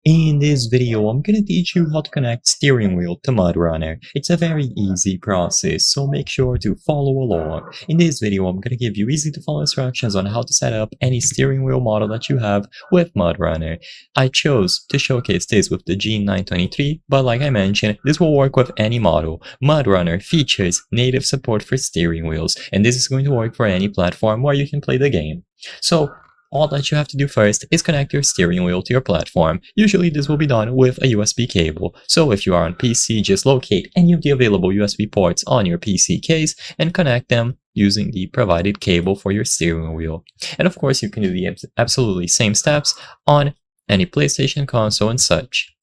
In this video, I'm gonna teach you how to connect steering wheel to Mudrunner. It's a very easy process, so make sure to follow along. In this video, I'm gonna give you easy to follow instructions on how to set up any steering wheel model that you have with Mudrunner. I chose to showcase this with the G923, but like I mentioned, this will work with any model. Mudrunner features native support for steering wheels, and this is going to work for any platform where you can play the game. So all that you have to do first is connect your steering wheel to your platform. Usually this will be done with a USB cable. So if you are on PC, just locate any of the available USB ports on your PC case and connect them using the provided cable for your steering wheel. And of course, you can do the absolutely same steps on any PlayStation console and such.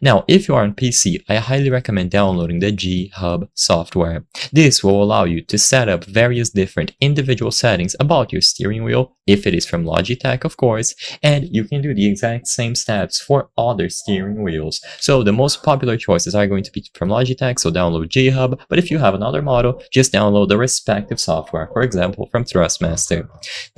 Now, if you are on PC, I highly recommend downloading the G-Hub software. This will allow you to set up various different individual settings about your steering wheel, if it is from Logitech, of course, and you can do the exact same steps for other steering wheels. So the most popular choices are going to be from Logitech, so download G-Hub, but if you have another model, just download the respective software, for example, from Thrustmaster.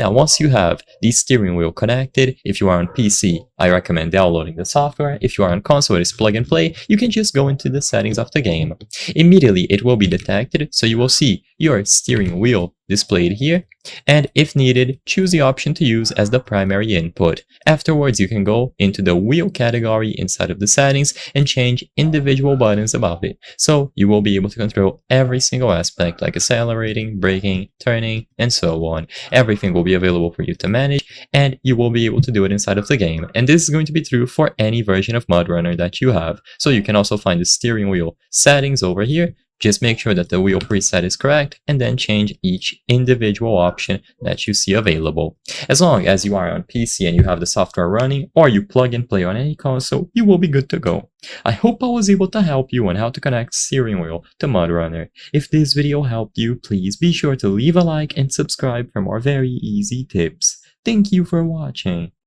Now, once you have the steering wheel connected, if you are on PC, I recommend downloading the software. If you are on console, it is plug and play. You can just go into the settings of the game. Immediately, it will be detected, so you will see your steering wheel displayed here, and if needed, choose the option to use as the primary input. Afterwards, you can go into the wheel category inside of the settings and change individual buttons above it. So you will be able to control every single aspect like accelerating, braking, turning, and so on. Everything will be available for you to manage, and you will be able to do it inside of the game. And this is going to be true for any version of Mudrunner that you have. So you can also find the steering wheel settings over here. Just make sure that the wheel preset is correct and then change each individual option that you see available. As long as you are on PC and you have the software running or you plug and play on any console, you will be good to go. I hope I was able to help you on how to connect steering wheel to Mudrunner. If this video helped you, please be sure to leave a like and subscribe for more very easy tips. Thank you for watching.